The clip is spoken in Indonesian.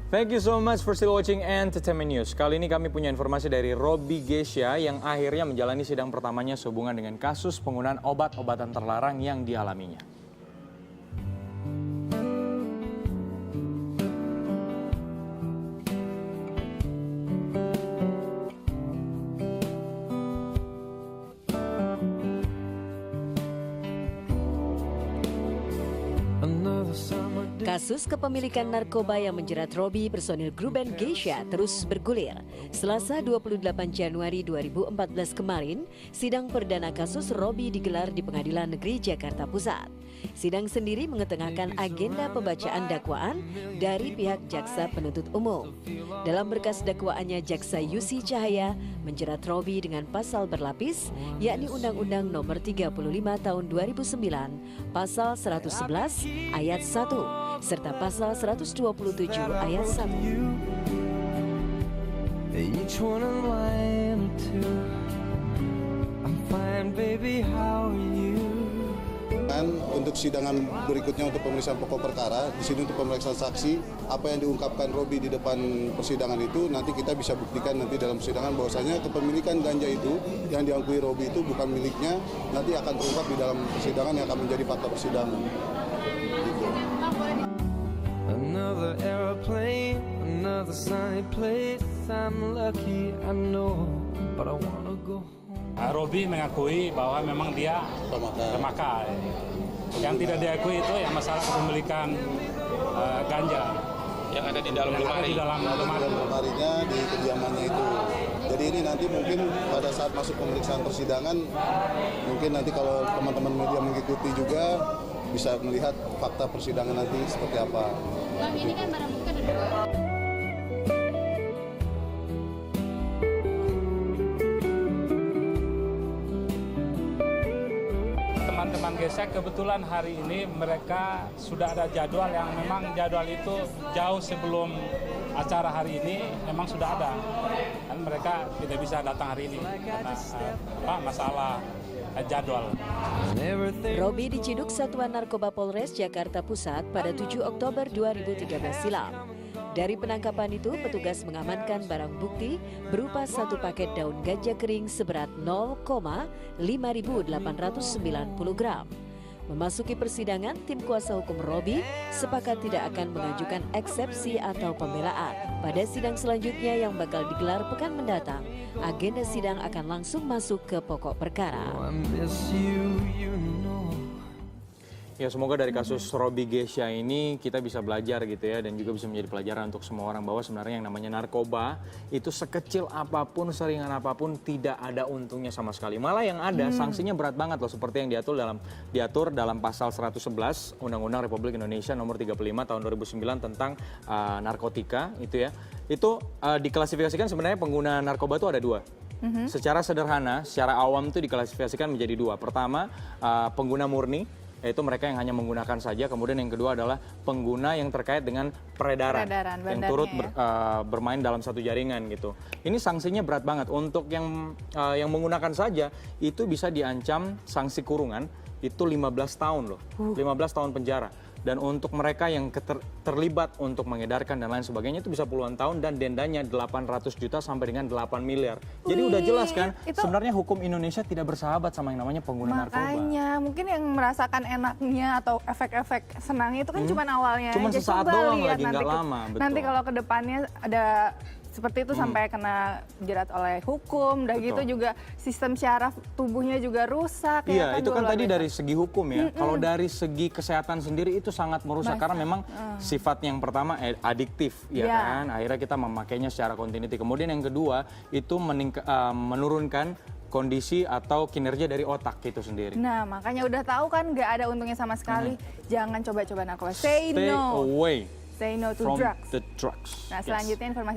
Thank you so much for still watching Entertainment News. Kali ini kami punya informasi dari Robby Gesha yang akhirnya menjalani sidang pertamanya sehubungan dengan kasus penggunaan obat-obatan terlarang yang dialaminya. Kasus kepemilikan narkoba yang menjerat Robby personil grup band Gesha terus bergulir. Selasa 28 Januari 2014 kemarin, sidang perdana kasus Robby digelar di Pengadilan Negeri Jakarta Pusat. Sidang sendiri mengetengahkan agenda pembacaan dakwaan dari pihak jaksa penuntut umum. Dalam berkas dakwaannya, jaksa Yusi Cahaya menjerat Robby dengan pasal berlapis, yakni Undang-Undang Nomor 35 Tahun 2009, Pasal 111 Ayat 1, serta Pasal 127 Ayat 1. Untuk sidangan berikutnya untuk pemeriksaan pokok perkara, di sini untuk pemeriksaan saksi, apa yang diungkapkan Robby di depan persidangan itu nanti kita bisa buktikan nanti dalam persidangan bahwasanya kepemilikan ganja itu yang diakui Robby itu bukan miliknya, nanti akan terungkap di dalam persidangan yang akan menjadi fakta persidangan. Gitu. Another airplane, another sunny place. I'm lucky, I know, but I wanna go home. Robby mengakui bahwa memang dia pemakai. Yang tidak diakui itu ya masalah kepemilikan ganja yang ada di dalam lemari. Lemarinya di kediamannya itu. Jadi ini nanti mungkin pada saat masuk pemeriksaan persidangan, mungkin nanti kalau teman-teman media mengikuti juga bisa melihat fakta persidangan nanti seperti apa. Bang, ini kan barang bukti ada dua. Teman-teman Gesha kebetulan hari ini mereka sudah ada jadwal yang memang jadwal itu jauh sebelum acara hari ini memang sudah ada. Dan mereka tidak bisa datang hari ini karena masalah jadwal. Robby diciduk Satuan Narkoba Polres Jakarta Pusat pada 7 Oktober 2013 silam. Dari penangkapan itu, petugas mengamankan barang bukti berupa 1 paket daun ganja kering seberat 0,5890 gram. Memasuki persidangan, tim kuasa hukum Robby sepakat tidak akan mengajukan eksepsi atau pembelaan. Pada sidang selanjutnya yang bakal digelar pekan mendatang, agenda sidang akan langsung masuk ke pokok perkara. Ya, semoga dari kasus Robby Gesha ini kita bisa belajar gitu ya, dan juga bisa menjadi pelajaran untuk semua orang bahwa sebenarnya yang namanya narkoba itu sekecil apapun, seringan apapun tidak ada untungnya sama sekali. Malah yang ada sanksinya berat banget loh, seperti yang diatur dalam pasal 111 Undang-Undang Republik Indonesia Nomor 35 Tahun 2009 tentang narkotika itu ya. Itu diklasifikasikan sebenarnya pengguna narkoba itu ada 2. Secara sederhana, secara awam itu diklasifikasikan menjadi 2. Pertama, pengguna murni, yaitu mereka yang hanya menggunakan saja. Kemudian yang kedua adalah pengguna yang terkait dengan peredaran yang turut bermain dalam satu jaringan gitu. Ini sanksinya berat banget. Untuk yang menggunakan saja itu bisa diancam sanksi kurungan itu 15 tahun loh, 15 tahun penjara. Dan untuk mereka yang terlibat untuk mengedarkan dan lain sebagainya itu bisa puluhan tahun dan dendanya 800 juta sampai dengan 8 miliar. Jadi udah jelas kan, sebenarnya hukum Indonesia tidak bersahabat sama yang namanya pengguna narkoba. Makanya mungkin yang merasakan enaknya atau efek-efek senangnya itu kan cuma awalnya. Cuma sesaat doang lagi, nggak lama. Betul. Nanti kalau ke depannya ada seperti itu sampai kena jerat oleh hukum, udah gitu juga sistem syaraf tubuhnya juga rusak. Iya, itu kan tadi dari segi hukum ya. Kalau dari segi kesehatan sendiri itu sangat merusak karena memang sifat yang pertama adiktif ya kan. Akhirnya kita memakainya secara continuity. Kemudian yang kedua itu menurunkan kondisi atau kinerja dari otak itu sendiri. Nah, makanya udah tahu kan nggak ada untungnya sama sekali. Jangan coba-coba narkoba. Say no. Stay away Say no to from drugs. the drugs. Nah, selanjutnya informasi